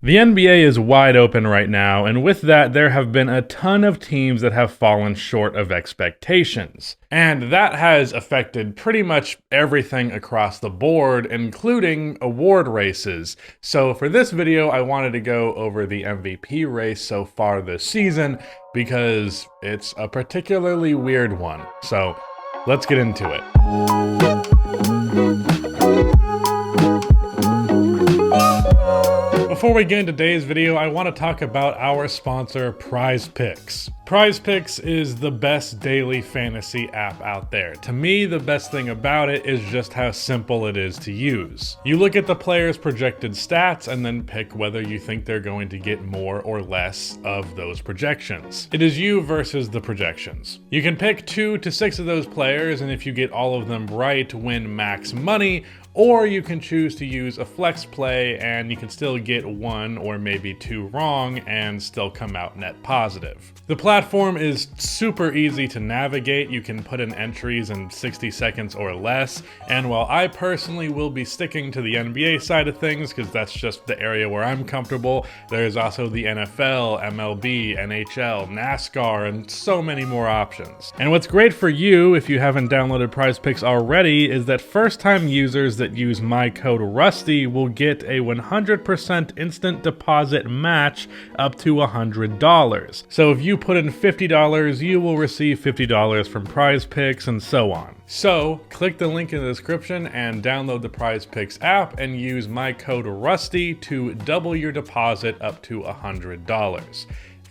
The NBA is wide open right now, and with that, there have been a ton of teams that have fallen short of expectations. And that has affected pretty much everything across the board, including award races. So for this video, I wanted to go over the MVP race so far this season, because it's a particularly weird one. So let's get into it. Before we get into today's video, I want to talk about our sponsor, PrizePicks. PrizePicks is the best daily fantasy app out there. To me, the best thing about it is just how simple it is to use. You look at the players' projected stats and then pick whether you think they're going to get more or less of those projections. It is you versus the projections. You can pick 2 to 6 of those players, and if you get all of them right, win max money, or you can choose to use a flex play and you can still get 1 or maybe 2 wrong and still come out net positive. The platform is super easy to navigate. You can put in entries in 60 seconds or less, and while I personally will be sticking to the NBA side of things because that's just the area where I'm comfortable, there's also the NFL, MLB, NHL, NASCAR, and so many more options. And what's great for you if you haven't downloaded PrizePicks already is that first-time users that use my code RUSTY will get a 100% instant deposit match up to $100. So if you put in $50, you will receive $50 from PrizePicks and so on. So click the link in the description and download the PrizePicks app and use my code RUSTY to double your deposit up to $100.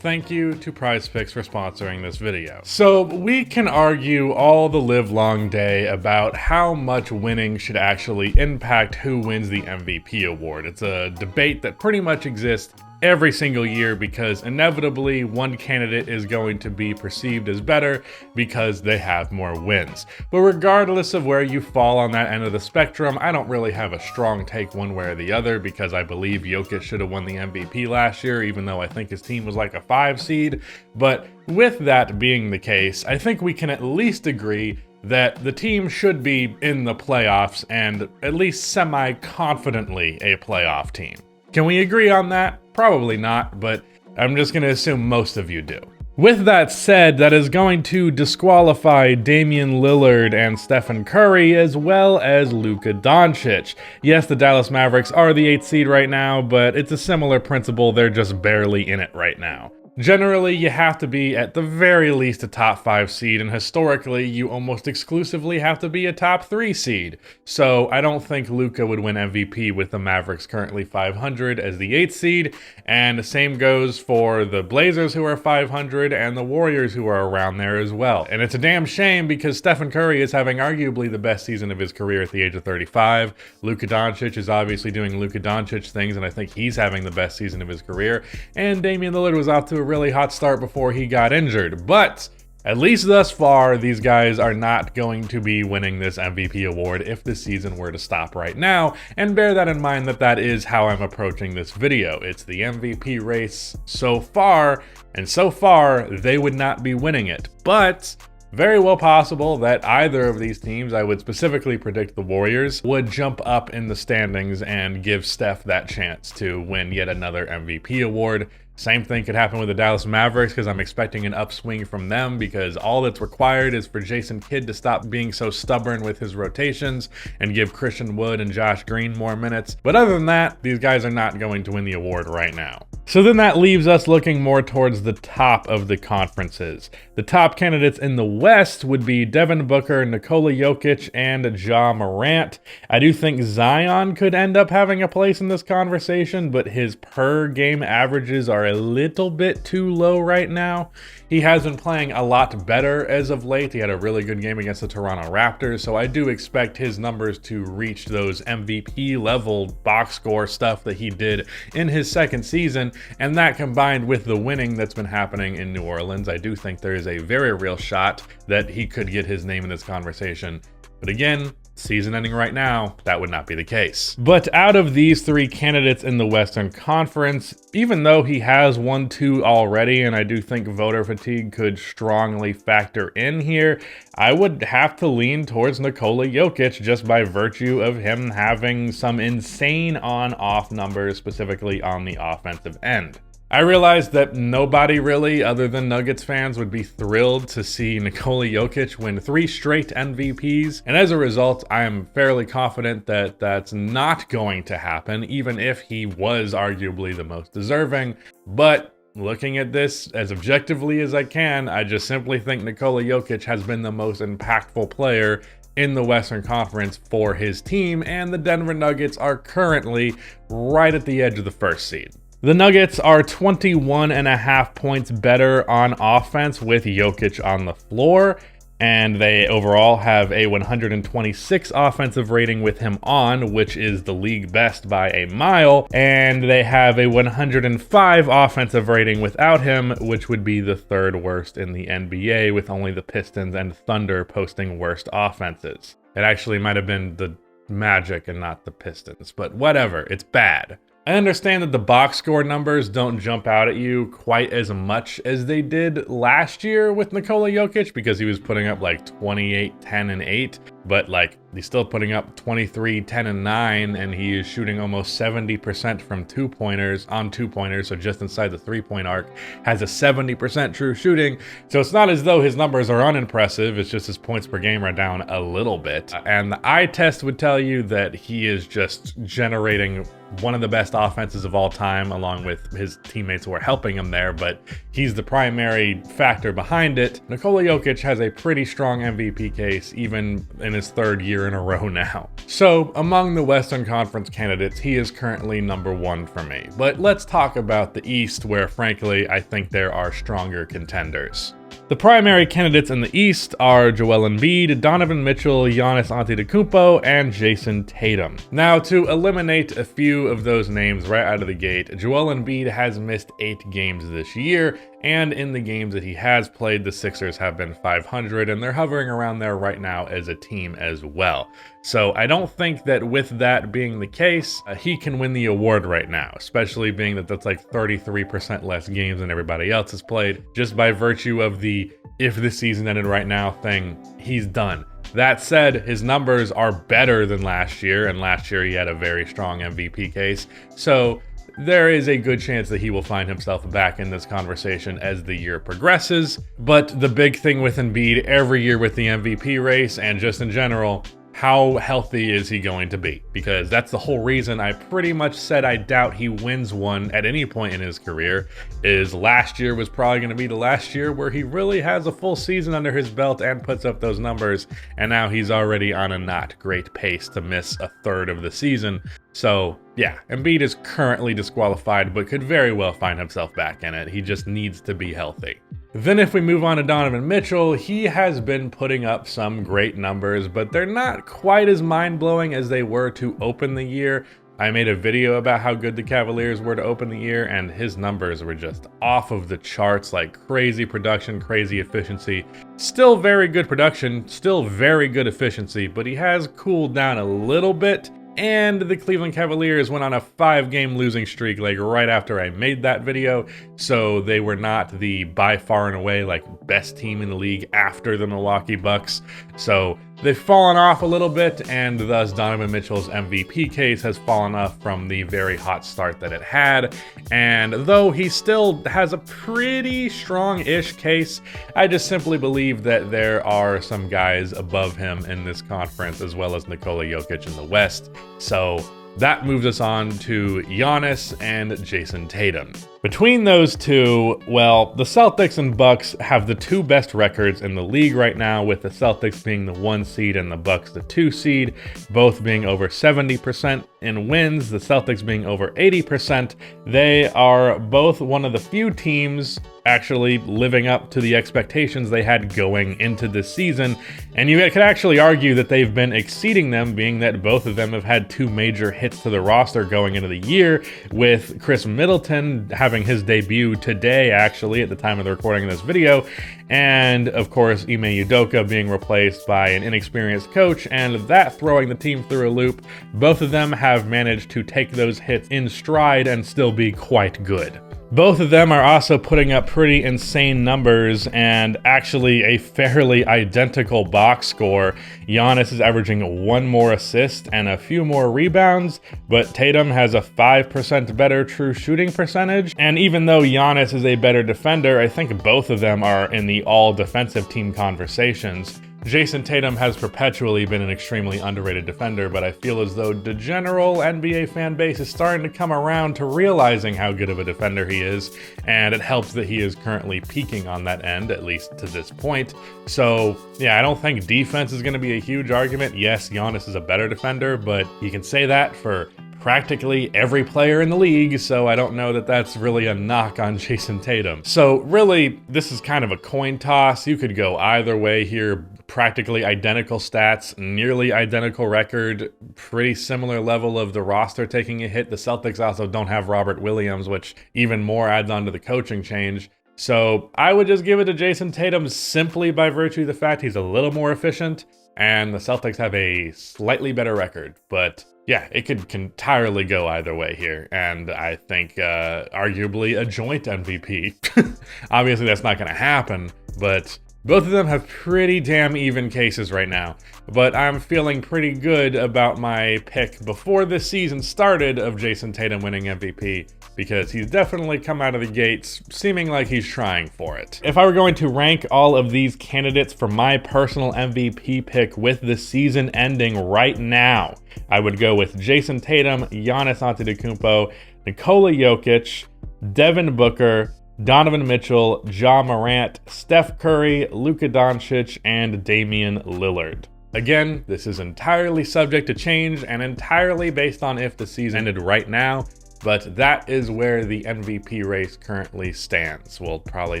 Thank you to PrizePicks for sponsoring this video. So we can argue all the live long day about how much winning should actually impact who wins the MVP award. It's a debate that pretty much exists every single year because inevitably one candidate is going to be perceived as better because they have more wins. But regardless of where you fall on that end of the spectrum, I don't really have a strong take one way or the other because I believe Jokic should have won the MVP last year, even though I think his team was like a 5 seed. But with that being the case, I think we can at least agree that the team should be in the playoffs and at least semi-confidently a playoff team. Can we agree on that? Probably not, but I'm just going to assume most of you do. With that said, that is going to disqualify Damian Lillard and Stephen Curry as well as Luka Doncic. Yes, the Dallas Mavericks are the 8th seed right now, but it's a similar principle. They're just barely in it right now. Generally, you have to be at the very least a top 5 seed, and historically, you almost exclusively have to be a top 3 seed. So I don't think Luka would win MVP with the Mavericks currently 500 as the 8th seed, and the same goes for the Blazers who are 500 and the Warriors who are around there as well. And it's a damn shame because Stephen Curry is having arguably the best season of his career at the age of 35. Luka Doncic is obviously doing Luka Doncic things, and I think he's having the best season of his career. And Damian Lillard was off to a really hot start before he got injured, but at least thus far, these guys are not going to be winning this MVP award if the season were to stop right now, and bear that in mind that that is how I'm approaching this video. It's the MVP race so far, and so far, they would not be winning it, but very well possible that either of these teams, I would specifically predict the Warriors, would jump up in the standings and give Steph that chance to win yet another MVP award. Same thing could happen with the Dallas Mavericks because I'm expecting an upswing from them because all that's required is for Jason Kidd to stop being so stubborn with his rotations and give Christian Wood and Josh Green more minutes. But other than that, these guys are not going to win the award right now. So then that leaves us looking more towards the top of the conferences. The top candidates in the West would be Devin Booker, Nikola Jokic, and Ja Morant. I do think Zion could end up having a place in this conversation, but his per game averages are a little bit too low right now. He has been playing a lot better as of late. He had a really good game against the Toronto Raptors, so I do expect his numbers to reach those MVP level box score stuff that he did in his second season, and that combined with the winning that's been happening in New Orleans, I do think there is a very real shot that he could get his name in this conversation. But again, season ending right now, that would not be the case. But out of these three candidates in the Western Conference, even though he has won 2 already, and I do think voter fatigue could strongly factor in here, I would have to lean towards Nikola Jokic just by virtue of him having some insane on-off numbers, specifically on the offensive end. I realize that nobody really, other than Nuggets fans, would be thrilled to see Nikola Jokic win 3 straight MVPs, and as a result, I am fairly confident that that's not going to happen, even if he was arguably the most deserving. But looking at this as objectively as I can, I just simply think Nikola Jokic has been the most impactful player in the Western Conference for his team, and the Denver Nuggets are currently right at the edge of the first seed. The Nuggets are 21.5 points better on offense with Jokic on the floor, and they overall have a 126 offensive rating with him on, which is the league best by a mile, and they have a 105 offensive rating without him, which would be the 3rd worst in the NBA, with only the Pistons and Thunder posting worst offenses. It actually might have been the Magic and not the Pistons, but whatever, it's bad. I understand that the box score numbers don't jump out at you quite as much as they did last year with Nikola Jokic, because he was putting up like 28, 10, and 8, but like he's still putting up 23, 10, and 9, and he is shooting almost 70% from 2-pointers on 2-pointers, so just inside the 3-point arc, has a 70% true shooting. So it's not as though his numbers are unimpressive, it's just his points per game are down a little bit. And the eye test would tell you that he is just generating one of the best offenses of all time, along with his teammates who are helping him there, but he's the primary factor behind it. Nikola Jokic has a pretty strong MVP case, even in his 3rd year in a row now. So among the Western Conference candidates, he is currently number 1 for me. But let's talk about the East, where frankly, I think there are stronger contenders. The primary candidates in the East are Joel Embiid, Donovan Mitchell, Giannis Antetokounmpo, and Jason Tatum. Now, to eliminate a few of those names right out of the gate, Joel Embiid has missed 8 games this year, and in the games that he has played, the Sixers have been 500, and they're hovering around there right now as a team as well. So I don't think that with that being the case, he can win the award right now, especially being that that's like 33% less games than everybody else has played. Just by virtue of the if the season ended right now thing, he's done. That said, his numbers are better than last year, and last year he had a very strong MVP case. So there is a good chance that he will find himself back in this conversation as the year progresses. But the big thing with Embiid every year with the MVP race, and just in general, how healthy is he going to be? Because that's the whole reason I pretty much said I doubt he wins one at any point in his career, is last year was probably going to be the last year where he really has a full season under his belt and puts up those numbers, and now he's already on a not great pace to miss a 1/3 of the season. So yeah, Embiid is currently disqualified, but could very well find himself back in it. He just needs to be healthy. Then if we move on to Donovan Mitchell, he has been putting up some great numbers, but they're not quite as mind-blowing as they were to open the year. I made a video about how good the Cavaliers were to open the year, and his numbers were just off of the charts, like crazy production, crazy efficiency. Still very good production, still very good efficiency, but he has cooled down a little bit. And the Cleveland Cavaliers went on a 5-game losing streak like right after I made that video, so they were not the by far and away like best team in the league after the Milwaukee Bucks. So they've fallen off a little bit, and thus Donovan Mitchell's MVP case has fallen off from the very hot start that it had. And though he still has a pretty strong-ish case, I just simply believe that there are some guys above him in this conference, as well as Nikola Jokic in the West. So that moves us on to Giannis and Jason Tatum. Between those two, well, the Celtics and Bucks have the 2 best records in the league right now, with the Celtics being the 1 seed and the Bucks the 2 seed, both being over 70% in wins, the Celtics being over 80%. They are both one of the few teams actually living up to the expectations they had going into this season. And you could actually argue that they've been exceeding them, being that both of them have had 2 major hits to the roster going into the year, with Chris Middleton having his debut today, actually, at the time of the recording of this video, and of course Ime Udoka being replaced by an inexperienced coach, and that throwing the team through a loop. Both of them have managed to take those hits in stride and still be quite good. Both of them are also putting up pretty insane numbers and actually a fairly identical box score. Giannis is averaging 1 more assist and a few more rebounds, but Tatum has a 5% better true shooting percentage. And even though Giannis is a better defender, I think both of them are in the all-defensive team conversations. Jason Tatum has perpetually been an extremely underrated defender, but I feel as though the general NBA fan base is starting to come around to realizing how good of a defender he is, and it helps that he is currently peaking on that end, at least to this point. So yeah, I don't think defense is going to be a huge argument. Yes, Giannis is a better defender, but you can say that for practically every player in the league, so I don't know that that's really a knock on Jason Tatum. So really, this is kind of a coin toss. You could go either way here. Practically identical stats, nearly identical record, pretty similar level of the roster taking a hit. The Celtics also don't have Robert Williams, which even more adds on to the coaching change. So I would just give it to Jason Tatum simply by virtue of the fact he's a little more efficient, and the Celtics have a slightly better record. But yeah, it could entirely go either way here, and I think arguably a joint MVP. Obviously that's not going to happen, but both of them have pretty damn even cases right now. But I'm feeling pretty good about my pick before this season started of Jason Tatum winning MVP, because he's definitely come out of the gates seeming like he's trying for it. If I were going to rank all of these candidates for my personal MVP pick with the season ending right now, I would go with Jason Tatum, Giannis Antetokounmpo, Nikola Jokic, Devin Booker, Donovan Mitchell, Ja Morant, Steph Curry, Luka Doncic, and Damian Lillard. Again, this is entirely subject to change and entirely based on if the season ended right now, but that is where the MVP race currently stands. We'll probably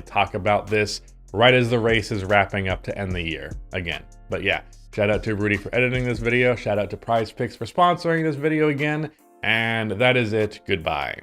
talk about this right as the race is wrapping up to end the year again. But yeah, shout out to Rudy for editing this video, shout out to Prize Picks for sponsoring this video again, and that is it. Goodbye.